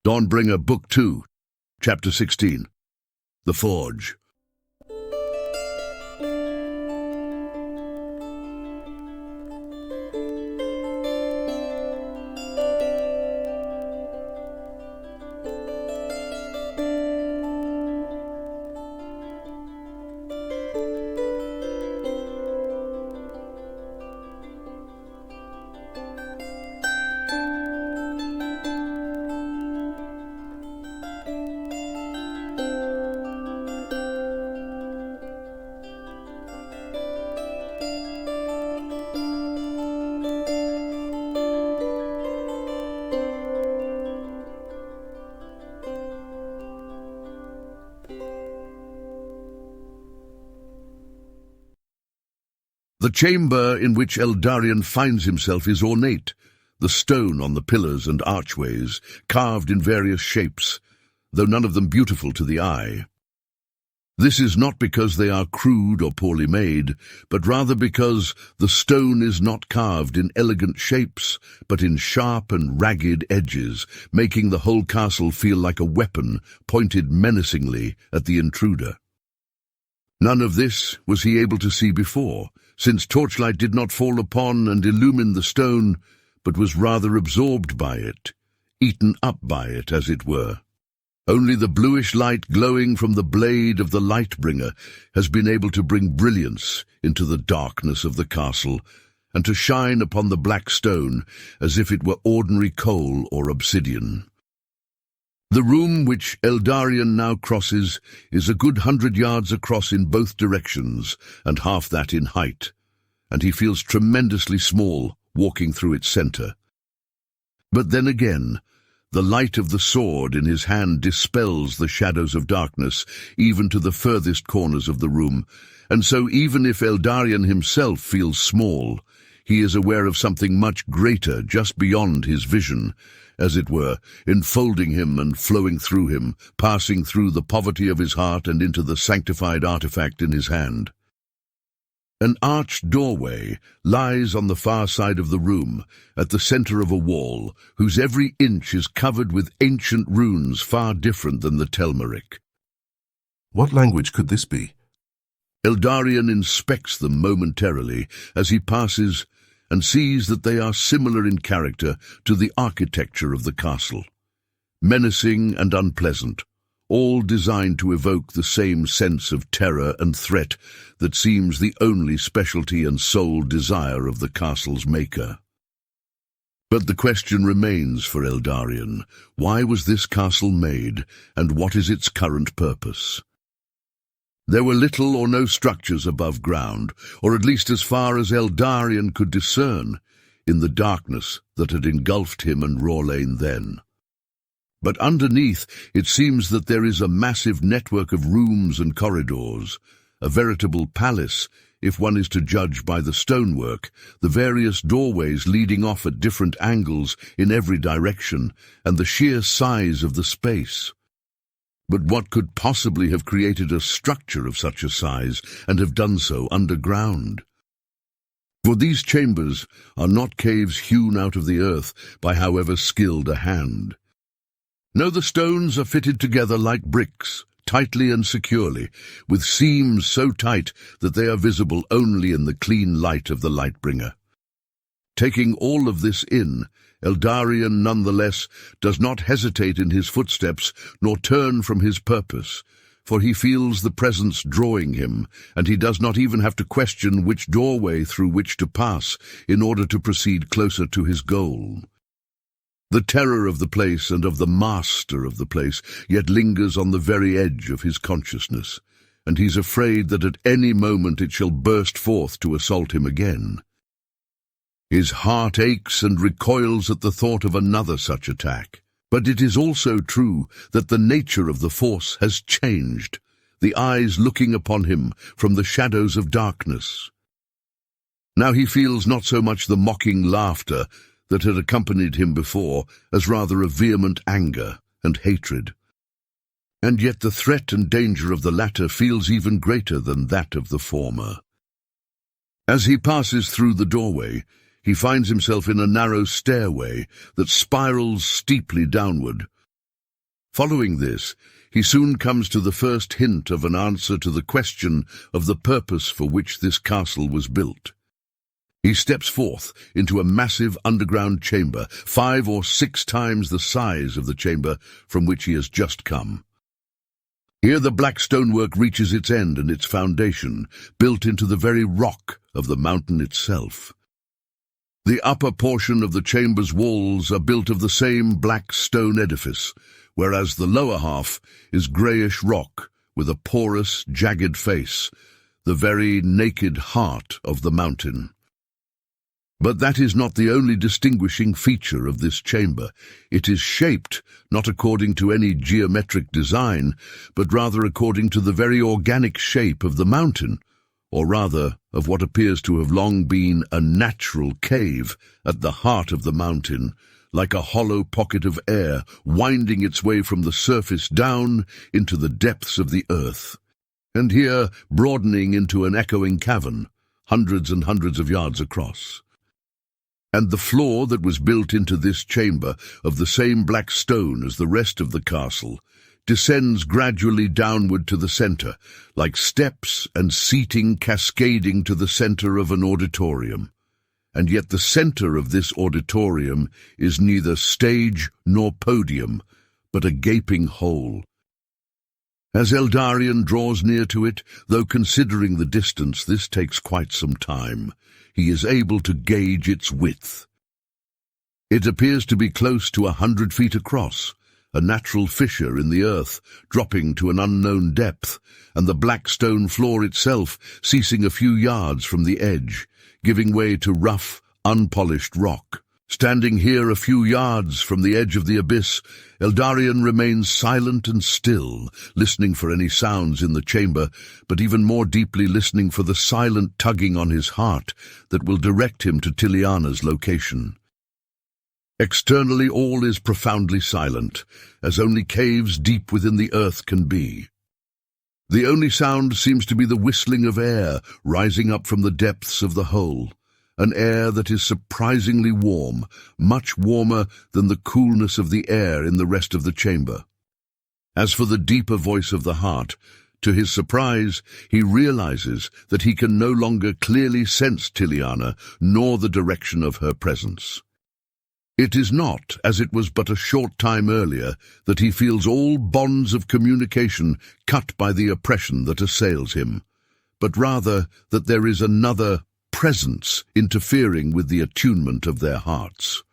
Dawnbringer, Book 2, Chapter 16. The Forge. The chamber in which Eldarion finds himself is ornate, the stone on the pillars and archways, carved in various shapes, though none of them beautiful to the eye. This is not because they are crude or poorly made, but rather because the stone is not carved in elegant shapes, but in sharp and ragged edges, making the whole castle feel like a weapon pointed menacingly at the intruder. None of this was he able to see before, since torchlight did not fall upon and illumine the stone, but was rather absorbed by it, eaten up by it, as it were. Only the bluish light glowing from the blade of the Lightbringer has been able to bring brilliance into the darkness of the castle, and to shine upon the black stone as if it were ordinary coal or obsidian. The room which Eldarion now crosses is a good 100 yards across in both directions, and half that in height, and he feels tremendously small walking through its centre. But then again, the light of the sword in his hand dispels the shadows of darkness even to the furthest corners of the room, and so even if Eldarion himself feels small, he is aware of something much greater just beyond his vision, as it were, enfolding him and flowing through him, passing through the poverty of his heart and into the sanctified artifact in his hand. An arched doorway lies on the far side of the room, at the center of a wall, whose every inch is covered with ancient runes far different than the Telmeric. What language could this be? Eldarion inspects them momentarily as he passes and sees that they are similar in character to the architecture of the castle. Menacing and unpleasant, all designed to evoke the same sense of terror and threat that seems the only specialty and sole desire of the castle's maker. But the question remains for Eldarion: why was this castle made, and what is its current purpose? There were little or no structures above ground, or at least as far as Eldarion could discern, in the darkness that had engulfed him and Rorlane then. But underneath, it seems that there is a massive network of rooms and corridors, a veritable palace, if one is to judge by the stonework, the various doorways leading off at different angles in every direction, and the sheer size of the space. But what could possibly have created a structure of such a size, and have done so underground? For these chambers are not caves hewn out of the earth by however skilled a hand. No, the stones are fitted together like bricks, tightly and securely, with seams so tight that they are visible only in the clean light of the Lightbringer. Taking all of this in, Eldarion nonetheless does not hesitate in his footsteps nor turn from his purpose, for he feels the presence drawing him, and he does not even have to question which doorway through which to pass in order to proceed closer to his goal. The terror of the place and of the master of the place yet lingers on the very edge of his consciousness, and he's afraid that at any moment it shall burst forth to assault him again. His heart aches and recoils at the thought of another such attack. But it is also true that the nature of the force has changed, the eyes looking upon him from the shadows of darkness. Now he feels not so much the mocking laughter that had accompanied him before, as rather a vehement anger and hatred. And yet the threat and danger of the latter feels even greater than that of the former. As he passes through the doorway, he finds himself in a narrow stairway that spirals steeply downward, Following this, he soon comes to the first hint of an answer to the question of the purpose for which this castle was built. He steps forth into a massive underground chamber, 5 or 6 times the size of the chamber from which he has just come. Here the black stonework reaches its end and its foundation, built into the very rock of the mountain itself. The upper portion of the chamber's walls are built of the same black stone edifice, whereas the lower half is greyish rock with a porous, jagged face, the very naked heart of the mountain. But that is not the only distinguishing feature of this chamber. It is shaped not according to any geometric design, but rather according to the very organic shape of the mountain, or rather of what appears to have long been a natural cave at the heart of the mountain, like a hollow pocket of air winding its way from the surface down into the depths of the earth, and here broadening into an echoing cavern, hundreds and hundreds of yards across. And the floor that was built into this chamber, of the same black stone as the rest of the castle, descends gradually downward to the centre, like steps and seating cascading to the centre of an auditorium. And yet the centre of this auditorium is neither stage nor podium, but a gaping hole. As Eldarion draws near to it, though considering the distance this takes quite some time, he is able to gauge its width. It appears to be close to 100 feet across, a natural fissure in the earth, dropping to an unknown depth, and the black stone floor itself ceasing a few yards from the edge, giving way to rough, unpolished rock. Standing here a few yards from the edge of the abyss, Eldarion remains silent and still, listening for any sounds in the chamber, but even more deeply listening for the silent tugging on his heart that will direct him to Tiliana's location. Externally all is profoundly silent, as only caves deep within the earth can be. The only sound seems to be the whistling of air rising up from the depths of the hole, an air that is surprisingly warm, much warmer than the coolness of the air in the rest of the chamber. As for the deeper voice of the heart, to his surprise, he realizes that he can no longer clearly sense Tiliana, nor the direction of her presence. It is not, as it was but a short time earlier, that he feels all bonds of communication cut by the oppression that assails him, but rather that there is another presence interfering with the attunement of their hearts.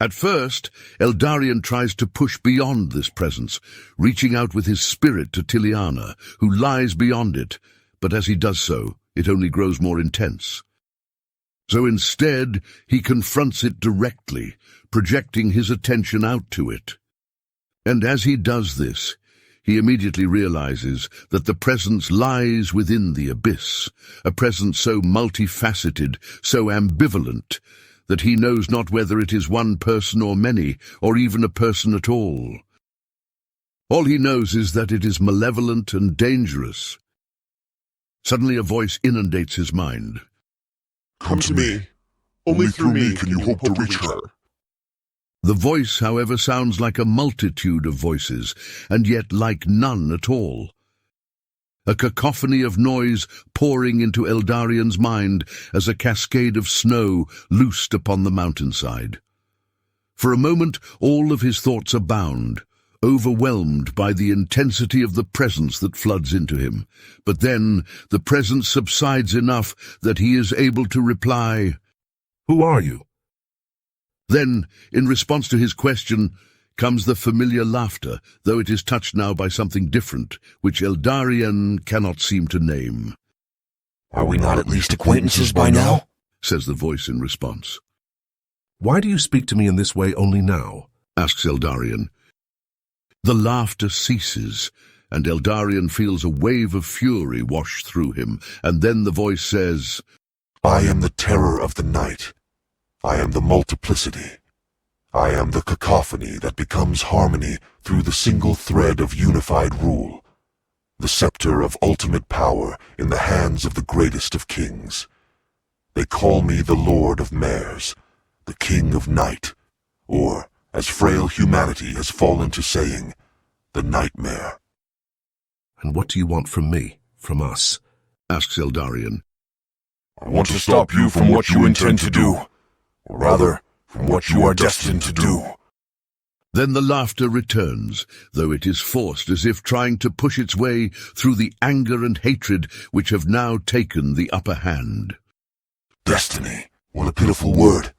At first, Eldarion tries to push beyond this presence, reaching out with his spirit to Tiliana, who lies beyond it, but as he does so, it only grows more intense. So instead, he confronts it directly, projecting his attention out to it. And as he does this, he immediately realizes that the presence lies within the abyss, a presence so multifaceted, so ambivalent, that he knows not whether it is one person or many, or even a person at all. All he knows is that it is malevolent and dangerous. Suddenly a voice inundates his mind. Come to me. Only through me can you hope to reach her. The voice, however, sounds like a multitude of voices, and yet like none at all. A cacophony of noise pouring into Eldarion's mind as a cascade of snow loosed upon the mountainside. For a moment, all of his thoughts are bound, overwhelmed by the intensity of the presence that floods into him. But then the presence subsides enough that he is able to reply, "Who are you?" Then, in response to his question, comes the familiar laughter, though it is touched now by something different, which Eldarion cannot seem to name. "Are we not at least acquaintances by now?" says the voice in response. "Why do you speak to me in this way only now?" asks Eldarion. The laughter ceases, and Eldarion feels a wave of fury wash through him, and then the voice says, "I am the terror of the night. I am the multiplicity. I am the cacophony that becomes harmony through the single thread of unified rule, the scepter of ultimate power in the hands of the greatest of kings. They call me the Lord of Mares, the King of Night, or, as frail humanity has fallen to saying, the nightmare. And what do you want from me, from us? Asks Eldarion. I want to stop you from what you intend to do, or rather, from what you are destined to do. Then the laughter returns, though it is forced, as if trying to push its way through the anger and hatred which have now taken the upper hand. Destiny, what a pitiful word.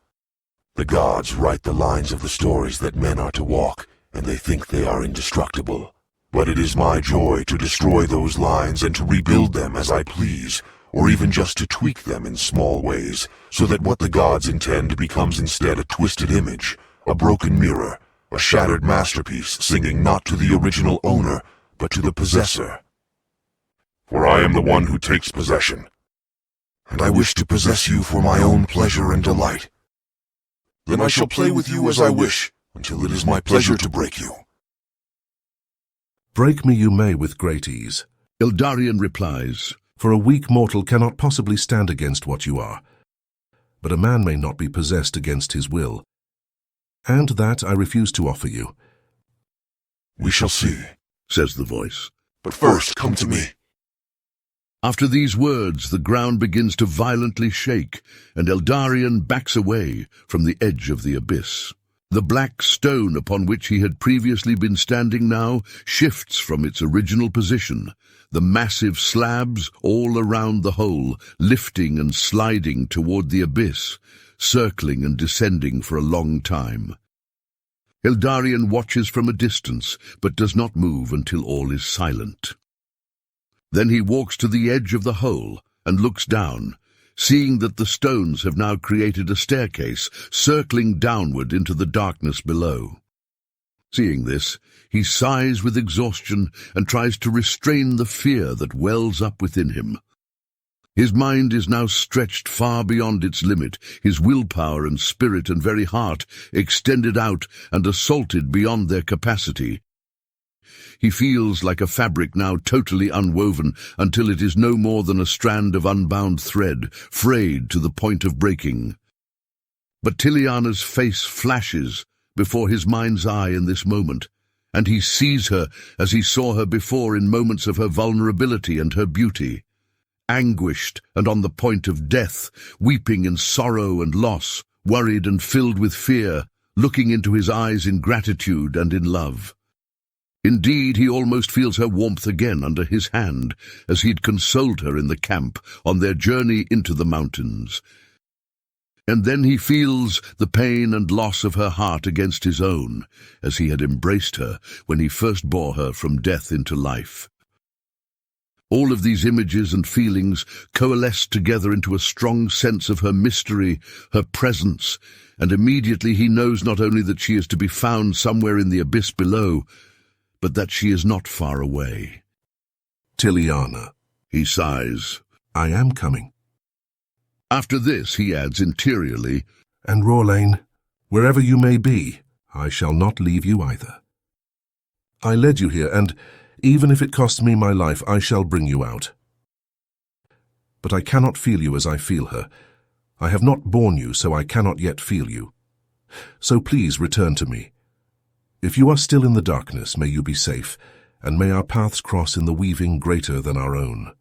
The gods write the lines of the stories that men are to walk, and they think they are indestructible. But it is my joy to destroy those lines and to rebuild them as I please, or even just to tweak them in small ways, so that what the gods intend becomes instead a twisted image, a broken mirror, a shattered masterpiece singing not to the original owner, but to the possessor. For I am the one who takes possession, and I wish to possess you for my own pleasure and delight. Then I shall play with you as I wish, until it is my pleasure to break you. Break me you may with great ease. Eldarion replies, For a weak mortal cannot possibly stand against what you are. But a man may not be possessed against his will. And that I refuse to offer you. We shall see, says the voice. But first, come to me. After these words, the ground begins to violently shake, and Eldarion backs away from the edge of the abyss. The black stone upon which he had previously been standing now shifts from its original position, the massive slabs all around the hole, lifting and sliding toward the abyss, circling and descending for a long time. Eldarion watches from a distance, but does not move until all is silent. Then he walks to the edge of the hole and looks down, seeing that the stones have now created a staircase circling downward into the darkness below. Seeing this, he sighs with exhaustion and tries to restrain the fear that wells up within him. His mind is now stretched far beyond its limit, his willpower and spirit and very heart extended out and assaulted beyond their capacity. He feels like a fabric now totally unwoven until it is no more than a strand of unbound thread, frayed to the point of breaking. But Tiliana's face flashes before his mind's eye in this moment, and he sees her as he saw her before in moments of her vulnerability and her beauty. Anguished and on the point of death, weeping in sorrow and loss, worried and filled with fear, looking into his eyes in gratitude and in love. Indeed, he almost feels her warmth again under his hand, as he'd consoled her in the camp on their journey into the mountains. And then he feels the pain and loss of her heart against his own, as he had embraced her when he first bore her from death into life. All of these images and feelings coalesce together into a strong sense of her mystery, her presence, and immediately he knows not only that she is to be found somewhere in the abyss below, but that she is not far away. Tiliana, he sighs. I am coming. After this, he adds interiorly, And Rorlane, wherever you may be, I shall not leave you either. I led you here, and even if it costs me my life, I shall bring you out. But I cannot feel you as I feel her. I have not borne you, so I cannot yet feel you. So please return to me. If you are still in the darkness, may you be safe, and may our paths cross in the weaving greater than our own.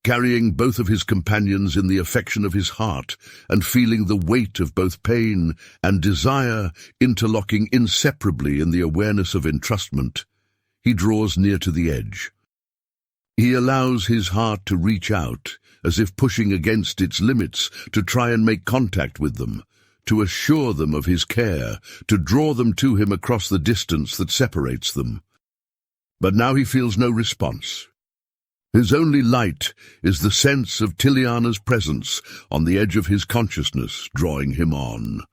Carrying both of his companions in the affection of his heart, and feeling the weight of both pain and desire interlocking inseparably in the awareness of entrustment, he draws near to the edge. He allows his heart to reach out, as if pushing against its limits to try and make contact with them, to assure them of his care, to draw them to him across the distance that separates them. But now he feels no response. His only light is the sense of Tiliana's presence on the edge of his consciousness, drawing him on.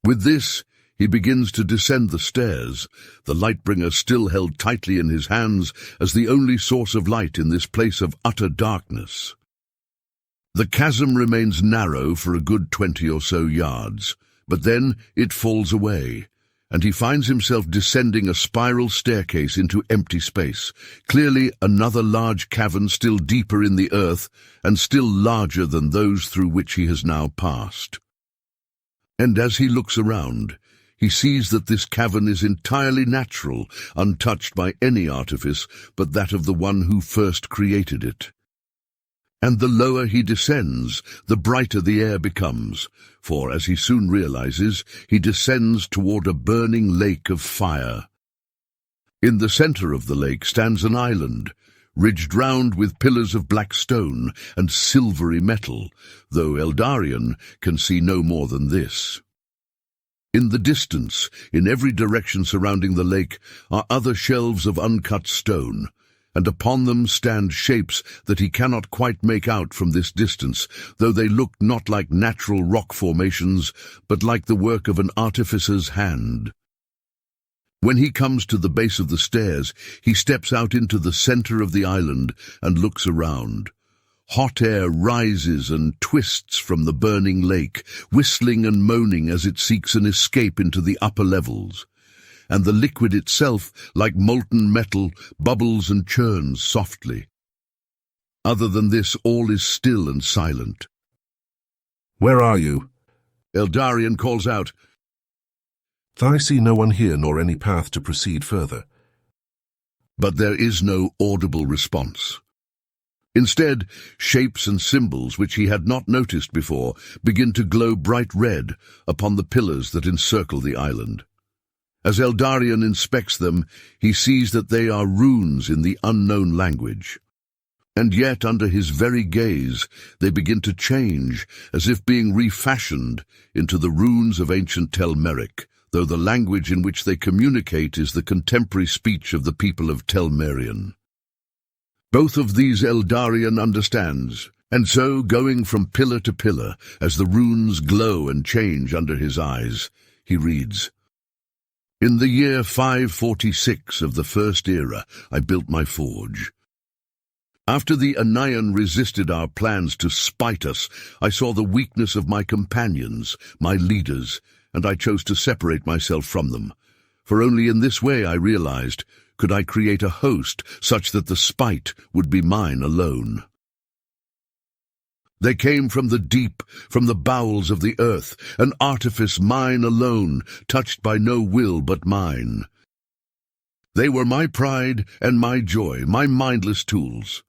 With this, he begins to descend the stairs, the Lightbringer still held tightly in his hands as the only source of light in this place of utter darkness. The chasm remains narrow for a good 20 or so yards, but then it falls away, and he finds himself descending a spiral staircase into empty space, clearly another large cavern still deeper in the earth and still larger than those through which he has now passed. And as he looks around, He sees that this cavern is entirely natural, untouched by any artifice but that of the one who first created it. And the lower he descends, the brighter the air becomes, for, as he soon realizes, he descends toward a burning lake of fire. In the center of the lake stands an island, ridged round with pillars of black stone and silvery metal, though Eldarion can see no more than this. In the distance, in every direction surrounding the lake, are other shelves of uncut stone, and upon them stand shapes that he cannot quite make out from this distance, though they look not like natural rock formations, but like the work of an artificer's hand. When he comes to the base of the stairs, he steps out into the center of the island and looks around. Hot air rises and twists from the burning lake, whistling and moaning as it seeks an escape into the upper levels. And the liquid itself, like molten metal, bubbles and churns softly. Other than this, all is still and silent. "Where are you?" Eldarion calls out. "I see no one here nor any path to proceed further." But there is no audible response. Instead, shapes and symbols which he had not noticed before begin to glow bright red upon the pillars that encircle the island. As Eldarion inspects them, he sees that they are runes in the unknown language. And yet, under his very gaze, they begin to change, as if being refashioned into the runes of ancient Telmeric, though the language in which they communicate is the contemporary speech of the people of Telmerion. Both of these Eldarion understands, and so, going from pillar to pillar, as the runes glow and change under his eyes, he reads, "In the year 546 of the First Era, I built my forge. After the Anayan resisted our plans to spite us, I saw the weakness of my companions, my leaders, and I chose to separate myself from them. For only in this way, I realized, could I create a host such that the spite would be mine alone. They came from the deep, from the bowels of the earth, an artifice mine alone, touched by no will but mine. They were my pride and my joy, my mindless tools.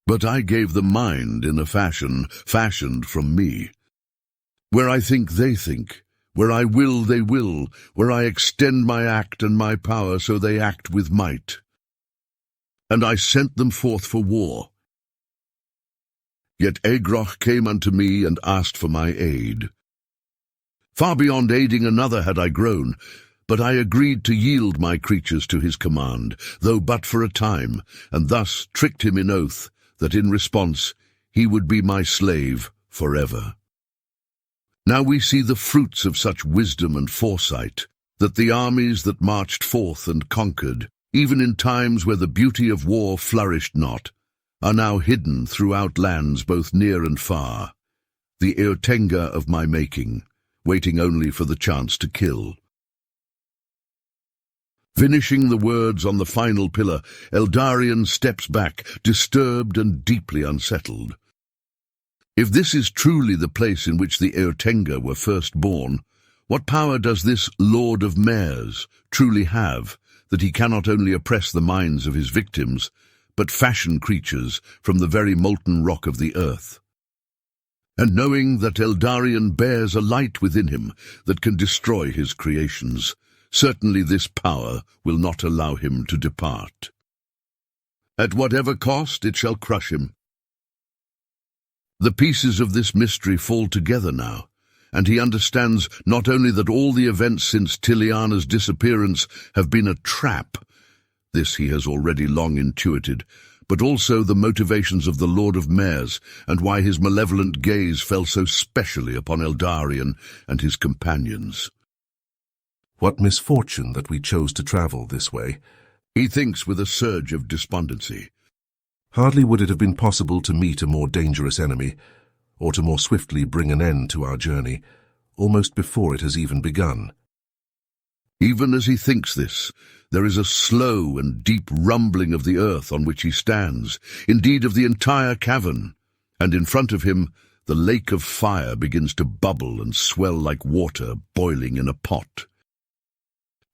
But I gave them mind in a fashion fashioned from me. Where I think they think, where I will they will, where I extend my act and my power, so they act with might. And I sent them forth for war. Yet Agroch came unto me and asked for my aid. Far beyond aiding another had I grown, but I agreed to yield my creatures to his command, though but for a time, and thus tricked him in oath that in response he would be my slave forever. Now we see the fruits of such wisdom and foresight, that the armies that marched forth and conquered, even in times where the beauty of war flourished not, are now hidden throughout lands both near and far, the Eartenga of my making, waiting only for the chance to kill. Finishing the words on the final pillar, Eldarion steps back, disturbed and deeply unsettled. If this is truly the place in which the Eartenga were first born, what power does this Lord of Mares truly have, that he cannot only oppress the minds of his victims, but fashion creatures from the very molten rock of the earth? And knowing that Eldarion bears a light within him that can destroy his creations, certainly this power will not allow him to depart. At whatever cost, it shall crush him. The pieces of this mystery fall together now, and he understands not only that all the events since Tiliana's disappearance have been a trap, this he has already long intuited, but also the motivations of the Lord of Mares and why his malevolent gaze fell so specially upon Eldarion and his companions. What misfortune that we chose to travel this way, he thinks with a surge of despondency. Hardly would it have been possible to meet a more dangerous enemy, or to more swiftly bring an end to our journey, almost before it has even begun. Even as he thinks this, there is a slow and deep rumbling of the earth on which he stands, indeed of the entire cavern, and in front of him the lake of fire begins to bubble and swell like water boiling in a pot.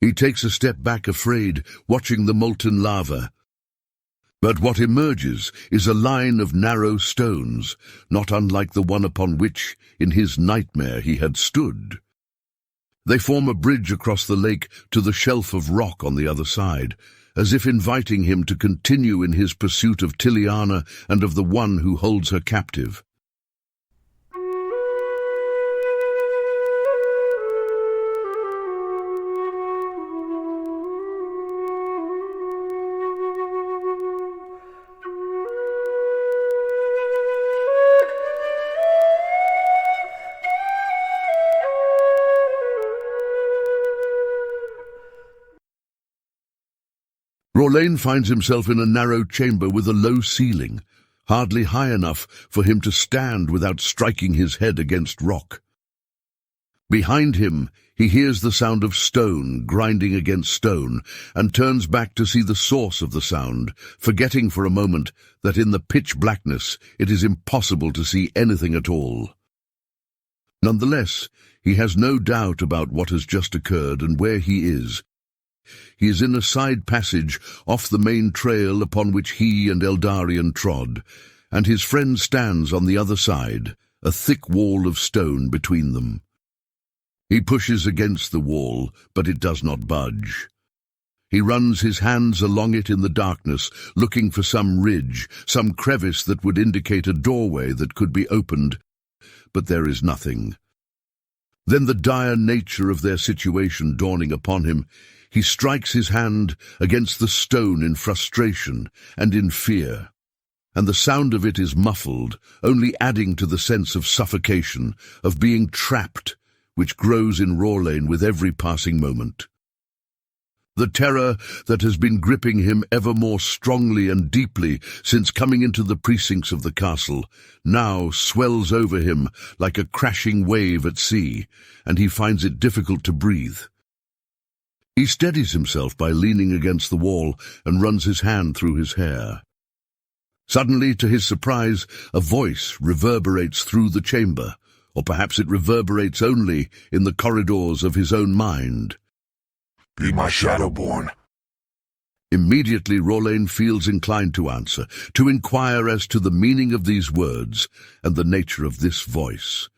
He takes a step back afraid, watching the molten lava. But what emerges is a line of narrow stones, not unlike the one upon which, in his nightmare, he had stood. They form a bridge across the lake to the shelf of rock on the other side, as if inviting him to continue in his pursuit of Tiliana and of the one who holds her captive. R'hllane finds himself in a narrow chamber with a low ceiling, hardly high enough for him to stand without striking his head against rock. Behind him, he hears the sound of stone grinding against stone and turns back to see the source of the sound, forgetting for a moment that in the pitch blackness it is impossible to see anything at all. Nonetheless, he has no doubt about what has just occurred and where he is. He is in a side passage off the main trail upon which he and Eldarion trod, and his friend stands on the other side, a thick wall of stone between them. He pushes against the wall, but it does not budge. He runs his hands along it in the darkness, looking for some ridge, some crevice that would indicate a doorway that could be opened, but there is nothing. Then, the dire nature of their situation dawning upon him, he strikes his hand against the stone in frustration and in fear, and the sound of it is muffled, only adding to the sense of suffocation, of being trapped, which grows in R'hllane with every passing moment. The terror that has been gripping him ever more strongly and deeply since coming into the precincts of the castle now swells over him like a crashing wave at sea, and he finds it difficult to breathe. He steadies himself by leaning against the wall and runs his hand through his hair. Suddenly, to his surprise, a voice reverberates through the chamber, or perhaps it reverberates only in the corridors of his own mind. Be my Shadowborn. Immediately R'hllane feels inclined to answer, to inquire as to the meaning of these words and the nature of this voice.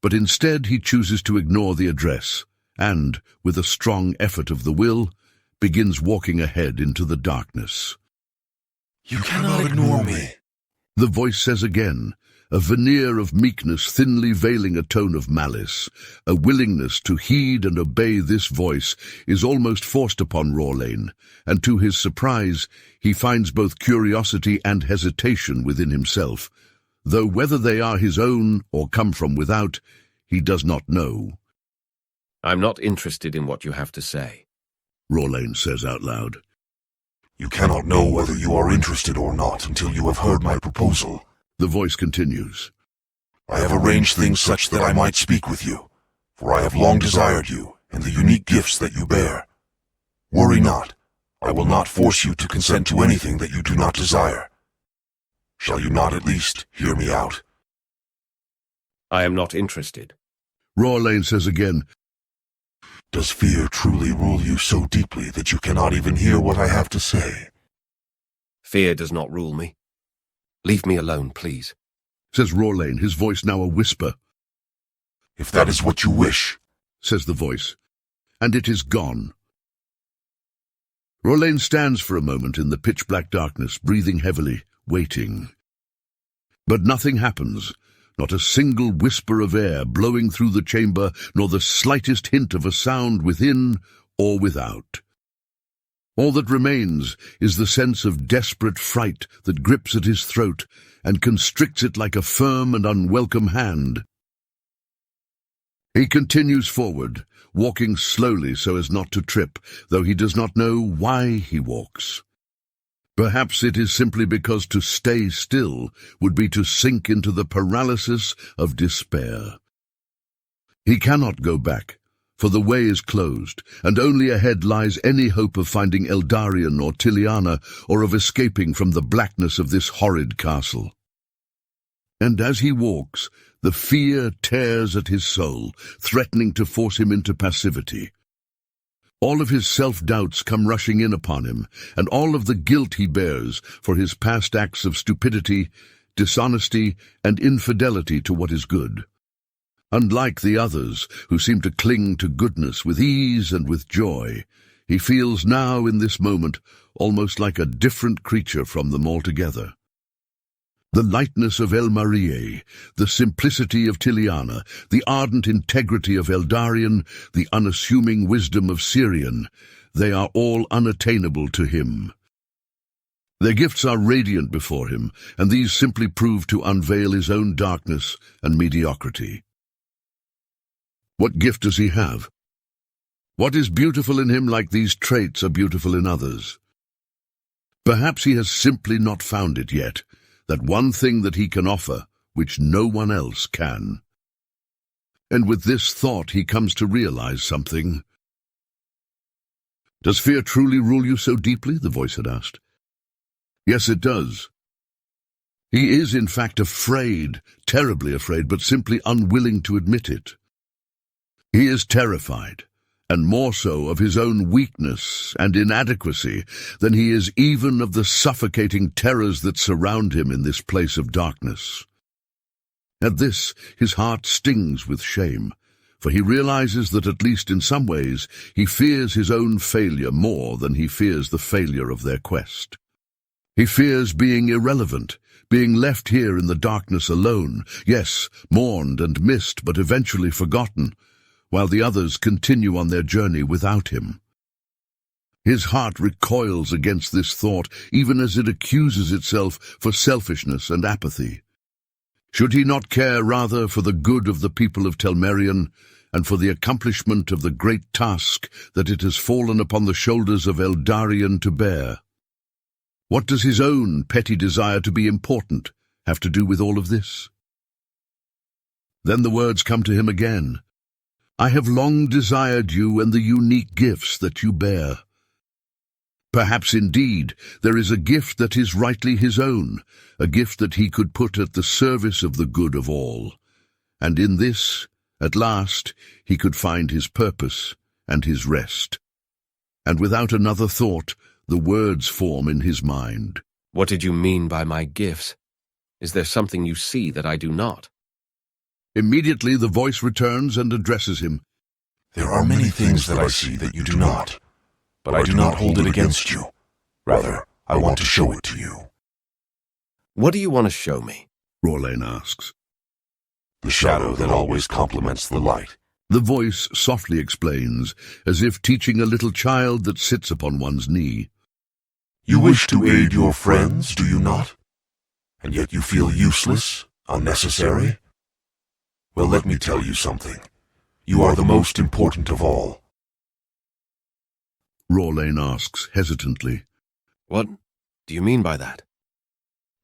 But instead he chooses to ignore the address, and, with a strong effort of the will, begins walking ahead into the darkness. You cannot ignore me, the voice says again, a veneer of meekness thinly veiling a tone of malice. A willingness to heed and obey this voice is almost forced upon R'hllane, and to his surprise he finds both curiosity and hesitation within himself, though whether they are his own or come from without, he does not know. I'm not interested in what you have to say, R'hllane says out loud. You cannot know whether you are interested or not until you have heard my proposal. The voice continues. I have arranged things such that I might speak with you, for I have long desired you and the unique gifts that you bear. Worry not, I will not force you to consent to anything that you do not desire. Shall you not at least hear me out? I am not interested, R'hllane says again. Does fear truly rule you so deeply that you cannot even hear what I have to say? Fear does not rule me. Leave me alone, please, says R'hllane, his voice now a whisper. If that is what you wish, says the voice, and it is gone. R'hllane stands for a moment in the pitch-black darkness, breathing heavily, waiting. But nothing happens. Not a single whisper of air blowing through the chamber, nor the slightest hint of a sound within or without. All that remains is the sense of desperate fright that grips at his throat and constricts it like a firm and unwelcome hand. He continues forward, walking slowly so as not to trip, though he does not know why he walks. Perhaps it is simply because to stay still would be to sink into the paralysis of despair. He cannot go back, for the way is closed, and only ahead lies any hope of finding Eldarion or Tiliana, or of escaping from the blackness of this horrid castle. And as he walks, the fear tears at his soul, threatening to force him into passivity. All of his self-doubts come rushing in upon him, and all of the guilt he bears for his past acts of stupidity, dishonesty, and infidelity to what is good. Unlike the others, who seem to cling to goodness with ease and with joy, he feels now in this moment almost like a different creature from them altogether. The lightness of El Marie, the simplicity of Tiliana, the ardent integrity of Eldarion, the unassuming wisdom of Syrian, they are all unattainable to him. Their gifts are radiant before him, and these simply prove to unveil his own darkness and mediocrity. What gift does he have? What is beautiful in him like these traits are beautiful in others? Perhaps he has simply not found it yet, that one thing that he can offer, which no one else can. And with this thought he comes to realize something. Does fear truly rule you so deeply? The voice had asked. Yes, it does. He is in fact afraid, terribly afraid, but simply unwilling to admit it. He is terrified, and more so of his own weakness and inadequacy than he is even of the suffocating terrors that surround him in this place of darkness. At this, his heart stings with shame, for he realizes that at least in some ways he fears his own failure more than he fears the failure of their quest. He fears being irrelevant, being left here in the darkness alone, yes, mourned and missed, but eventually forgotten, while the others continue on their journey without him. His heart recoils against this thought, even as it accuses itself for selfishness and apathy. Should he not care rather for the good of the people of Telmerion, and for the accomplishment of the great task that it has fallen upon the shoulders of Eldarion to bear? What does his own petty desire to be important have to do with all of this? Then the words come to him again. I have long desired you and the unique gifts that you bear. Perhaps indeed there is a gift that is rightly his own, a gift that he could put at the service of the good of all. And in this, at last, he could find his purpose and his rest. And without another thought, the words form in his mind. What did you mean by my gifts? Is there something you see that I do not? Immediately the voice returns and addresses him. There are many things that I see that you do not, but I do not hold it against you. Rather, I want to show it to you. What do you want to show me? Rorlain asks. The shadow that always complements the light. The voice softly explains, as if teaching a little child that sits upon one's knee. You wish to aid your friends, do you not? And yet you feel useless, unnecessary? Well, let me tell you something. You are the most important of all. Rorlain asks hesitantly. What do you mean by that?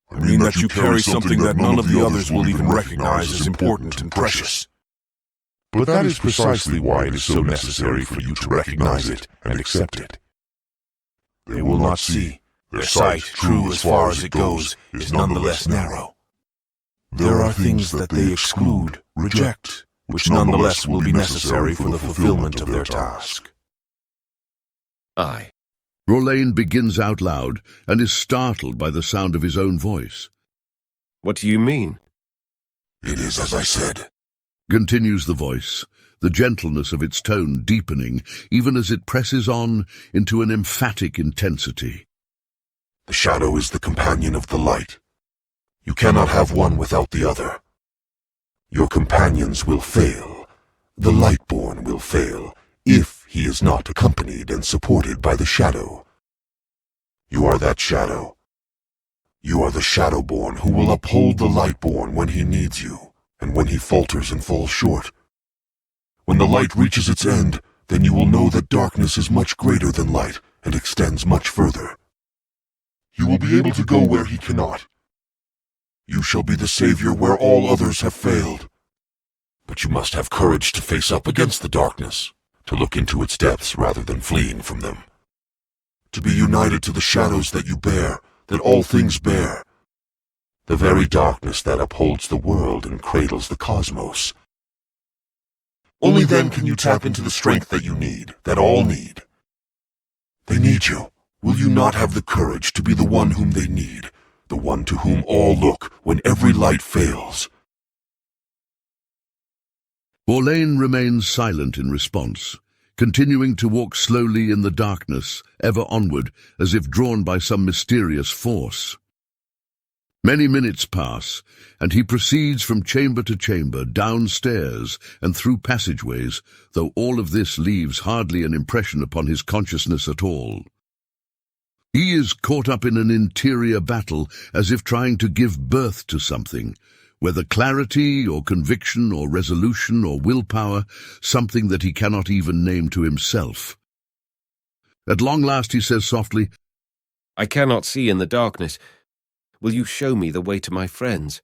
I mean that you carry something that none of the others will even recognize as important and precious. But that is precisely why it is so necessary for you to recognize it and accept it. They will not see. Their sight, true as far as it goes, is nonetheless narrow. There are things that they exclude, reject, which nonetheless will be necessary for the fulfillment of their task. Aye. Rorlain begins out loud and is startled by the sound of his own voice. What do you mean? It is as I said. Continues the voice, the gentleness of its tone deepening even as it presses on into an emphatic intensity. The shadow is the companion of the light. You cannot have one without the other. Your companions will fail. The Lightborn will fail, if he is not accompanied and supported by the shadow. You are that shadow. You are the Shadowborn who will uphold the Lightborn when he needs you, and when he falters and falls short. When the light reaches its end, then you will know that darkness is much greater than light and extends much further. You will be able to go where he cannot. You shall be the savior where all others have failed. But you must have courage to face up against the darkness, to look into its depths rather than fleeing from them. To be united to the shadows that you bear, that all things bear. The very darkness that upholds the world and cradles the cosmos. Only then can you tap into the strength that you need, that all need, They need you. Will you not have the courage to be the one whom they need, the one to whom all look when every light fails? Orlane remains silent in response, continuing to walk slowly in the darkness, ever onward, as if drawn by some mysterious force. Many minutes pass, and he proceeds from chamber to chamber, downstairs and through passageways, though all of this leaves hardly an impression upon his consciousness at all. He is caught up in an interior battle, as if trying to give birth to something, whether clarity or conviction or resolution or willpower, something that he cannot even name to himself. At long last he says softly, I cannot see in the darkness. Will you show me the way to my friends?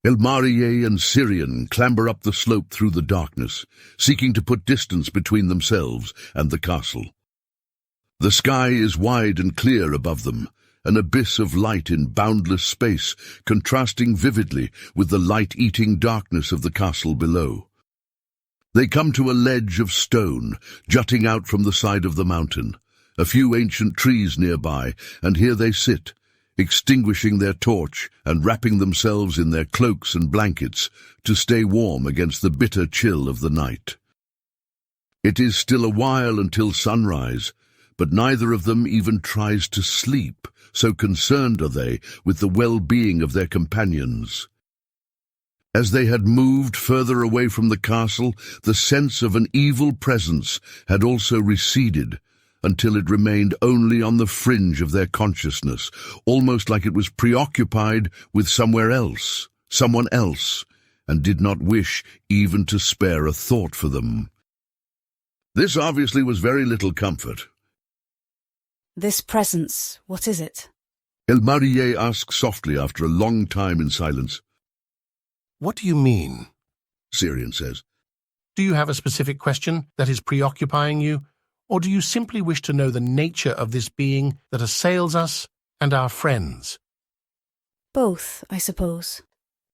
Elmarié and Syrian clamber up the slope through the darkness, seeking to put distance between themselves and the castle. The sky is wide and clear above them, an abyss of light in boundless space, contrasting vividly with the light-eating darkness of the castle below. They come to a ledge of stone, jutting out from the side of the mountain, a few ancient trees nearby, and here they sit, extinguishing their torch and wrapping themselves in their cloaks and blankets to stay warm against the bitter chill of the night. It is still a while until sunrise, but neither of them even tries to sleep, so concerned are they with the well-being of their companions. As they had moved further away from the castle, the sense of an evil presence had also receded, until it remained only on the fringe of their consciousness, almost like it was preoccupied with someone else, and did not wish even to spare a thought for them. This obviously was very little comfort. This presence, what is it? Elmarié asks softly after a long time in silence. What do you mean? Syrian says. Do you have a specific question that is preoccupying you? Or do you simply wish to know the nature of this being that assails us and our friends? Both, I suppose.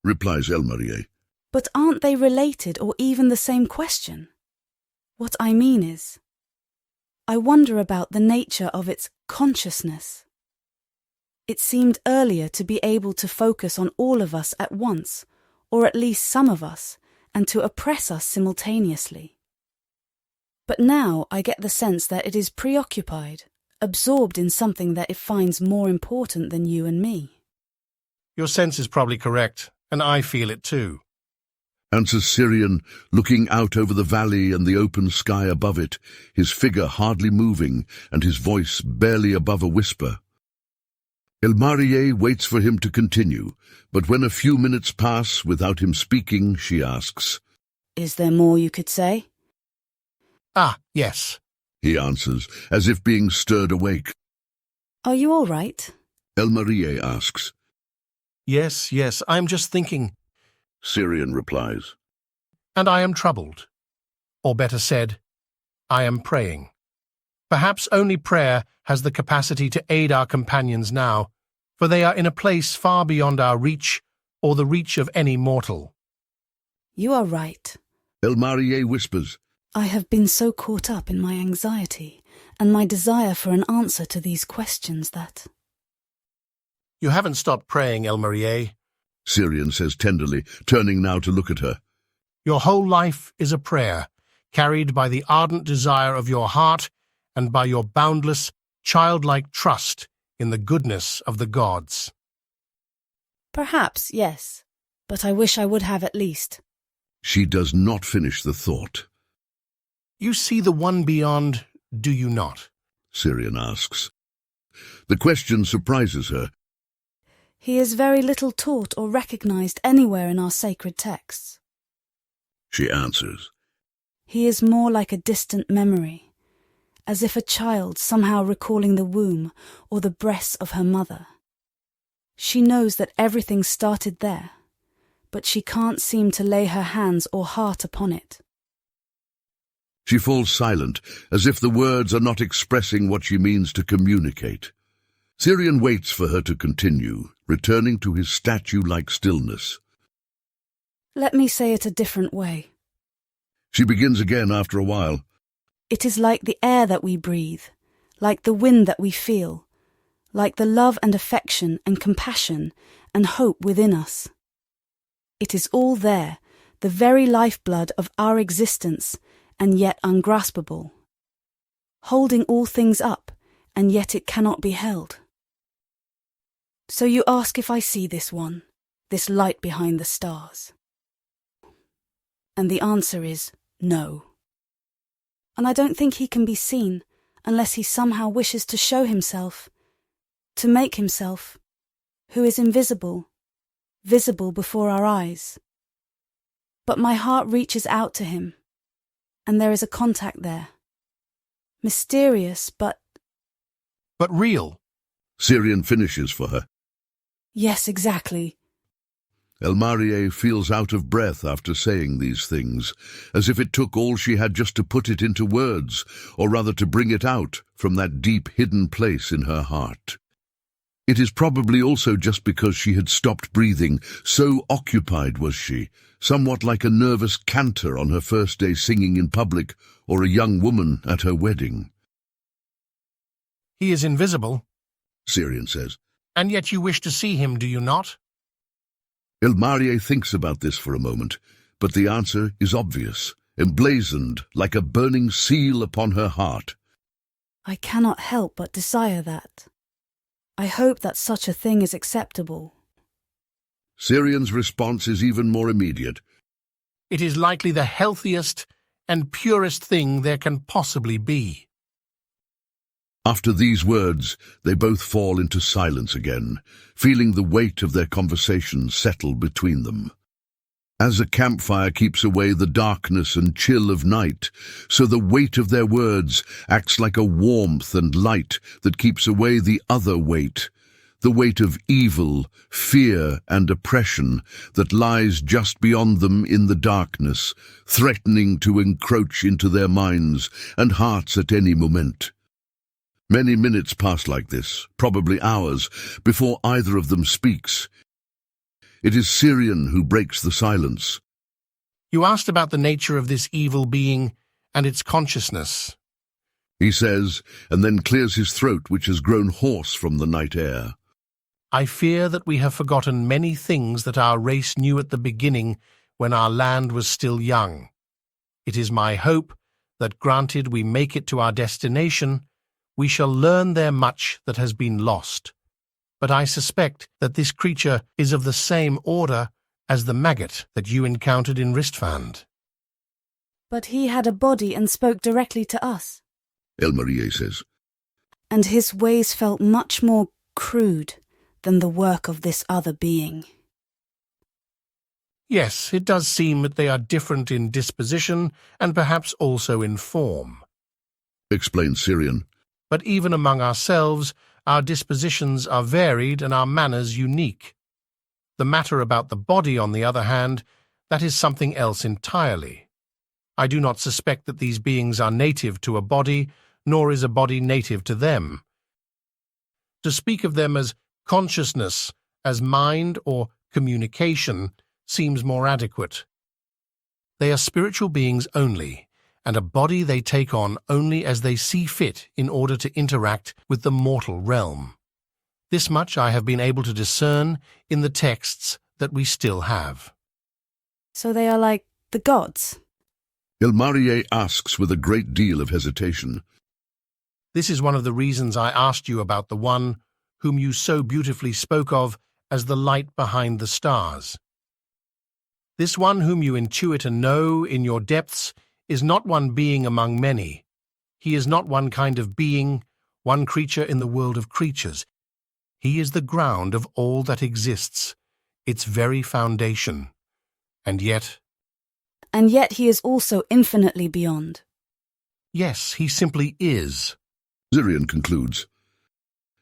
Replies Elmarié. But aren't they related or even the same question? What I mean is, I wonder about the nature of its consciousness. It seemed earlier to be able to focus on all of us at once, or at least some of us, and to oppress us simultaneously. But now I get the sense that it is preoccupied, absorbed in something that it finds more important than you and me. Your sense is probably correct, and I feel it too. Answers Syrian, looking out over the valley and the open sky above it, his figure hardly moving and his voice barely above a whisper. Elmarié waits for him to continue, but when a few minutes pass without him speaking, she asks, Is there more you could say? Ah, yes. He answers, as if being stirred awake. Are you all right? Elmarié asks. Yes, I'm just thinking. Syrian replies. And I am troubled. Or better said, I am praying. Perhaps only prayer has the capacity to aid our companions now, for they are in a place far beyond our reach or the reach of any mortal. You are right. Elmarié whispers. I have been so caught up in my anxiety and my desire for an answer to these questions that... You haven't stopped praying, Elmarié. Syrian says tenderly, turning now to look at her. Your whole life is a prayer, carried by the ardent desire of your heart and by your boundless, childlike trust in the goodness of the gods. Perhaps, yes, but I wish I would have at least. She does not finish the thought. You see the one beyond, do you not? Syrian asks. The question surprises her. He is very little taught or recognized anywhere in our sacred texts. She answers. He is more like a distant memory, as if a child somehow recalling the womb or the breasts of her mother. She knows that everything started there, but she can't seem to lay her hands or heart upon it. She falls silent, as if the words are not expressing what she means to communicate. Syrian waits for her to continue, returning to his statue-like stillness. Let me say it a different way. She begins again after a while. It is like the air that we breathe, like the wind that we feel, like the love and affection and compassion and hope within us. It is all there, the very lifeblood of our existence, and yet ungraspable, holding all things up, and yet it cannot be held. So you ask if I see this one, this light behind the stars. And the answer is no. And I don't think he can be seen unless he somehow wishes to show himself, to make himself, who is invisible, visible before our eyes. But my heart reaches out to him, and there is a contact there. Mysterious, but real. Syrian finishes for her. yes, exactly. Elmarie feels out of breath after saying these things, as if it took all she had just to put it into words, or rather to bring it out from that deep hidden place in her heart. It is probably also just because she had stopped breathing, so occupied was she, somewhat like a nervous cantor on her first day singing in public, or a young woman at her wedding. He is invisible, Syrian says. and yet you wish to see him, do you not? Elmarie thinks about this for a moment, but the answer is obvious, emblazoned like a burning seal upon her heart. I cannot help but desire that. I hope that such a thing is acceptable. Syrian's response is even more immediate. It is likely the healthiest and purest thing there can possibly be. After these words, they both fall into silence again, feeling the weight of their conversation settle between them. As a campfire keeps away the darkness and chill of night, so the weight of their words acts like a warmth and light that keeps away the other weight, the weight of evil, fear, and oppression that lies just beyond them in the darkness, threatening to encroach into their minds and hearts at any moment. Many minutes pass like this, probably hours, before either of them speaks. It is Syrian who breaks the silence. You asked about the nature of this evil being and its consciousness. He says, and then clears his throat, which has grown hoarse from the night air. I fear that we have forgotten many things that our race knew at the beginning when our land was still young. It is my hope that, granted we make it to our destination, we shall learn there much that has been lost. But I suspect that this creature is of the same order as the maggot that you encountered in Ristfand. But he had a body and spoke directly to us. Elmarie says. And his ways felt much more crude than the work of this other being. Yes, it does seem that they are different in disposition and perhaps also in form. Explains Syrian. But even among ourselves, our dispositions are varied and our manners unique. The matter about the body, on the other hand, that is something else entirely. I do not suspect that these beings are native to a body, nor is a body native to them. To speak of them as consciousness, as mind or communication, seems more adequate. They are spiritual beings only, and a body they take on only as they see fit in order to interact with the mortal realm. This much I have been able to discern in the texts that we still have. So they are like the gods? Elmarie asks with a great deal of hesitation. This is one of the reasons I asked you about the one whom you so beautifully spoke of as the light behind the stars. This one whom you intuit and know in your depths is not one being among many. He is not one kind of being, one creature in the world of creatures. He is the ground of all that exists, its very foundation. And yet he is also infinitely beyond. Yes, he simply is. Syrian concludes.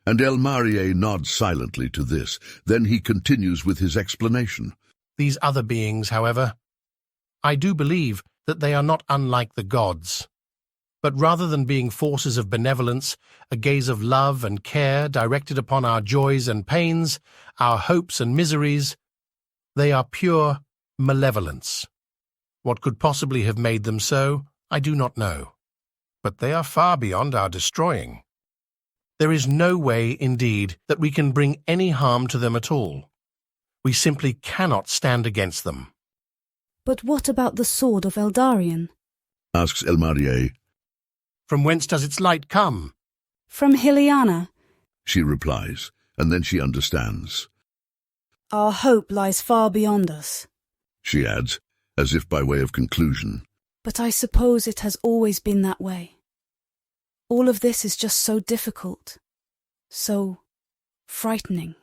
And Elmarie nods silently to this. Then he continues with his explanation. These other beings, however, I do believe that they are not unlike the gods, but rather than being forces of benevolence, a gaze of love and care directed upon our joys and pains, our hopes and miseries, they are pure malevolence. What could possibly have made them so, I do not know. But they are far beyond our destroying. There is no way, indeed, that we can bring any harm to them at all. We simply cannot stand against them. But what about the sword of Eldarion? Asks Elmarie. From whence does its light come? From Hyliana. She replies, and then she understands. Our hope lies far beyond us. She adds, as if by way of conclusion. But I suppose it has always been that way. All of this is just so difficult, so frightening.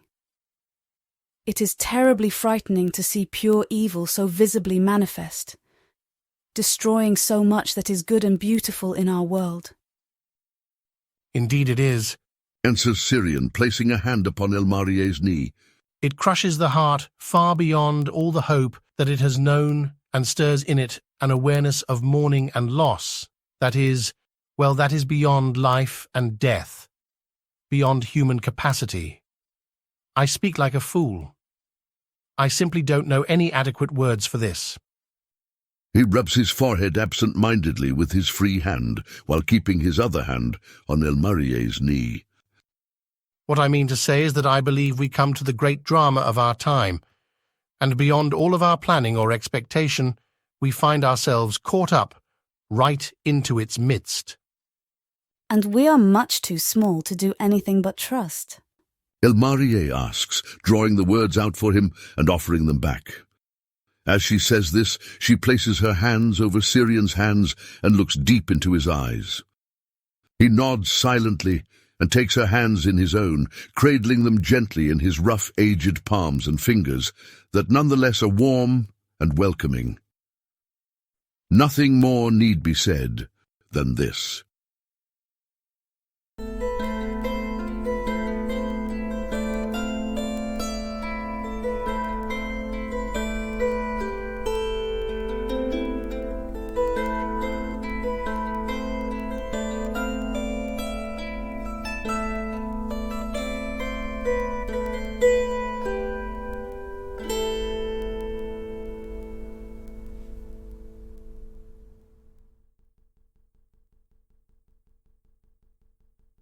It is terribly frightening to see pure evil so visibly manifest, destroying so much that is good and beautiful in our world. Indeed it is. Answers Syrian, placing a hand upon Elmarie's knee. It crushes the heart far beyond all the hope that it has known and stirs in it an awareness of mourning and loss that is beyond life and death, beyond human capacity. I speak like a fool. I simply don't know any adequate words for this. He rubs his forehead absent-mindedly with his free hand, while keeping his other hand on Elmarie's knee. What I mean to say is that I believe we come to the great drama of our time, and beyond all of our planning or expectation, we find ourselves caught up right into its midst. And we are much too small to do anything but trust. Elmarie asks, drawing the words out for him and offering them back. As she says this, she places her hands over Syrian's hands and looks deep into his eyes. He nods silently and takes her hands in his own, cradling them gently in his rough, aged palms and fingers that nonetheless are warm and welcoming. Nothing more need be said than this.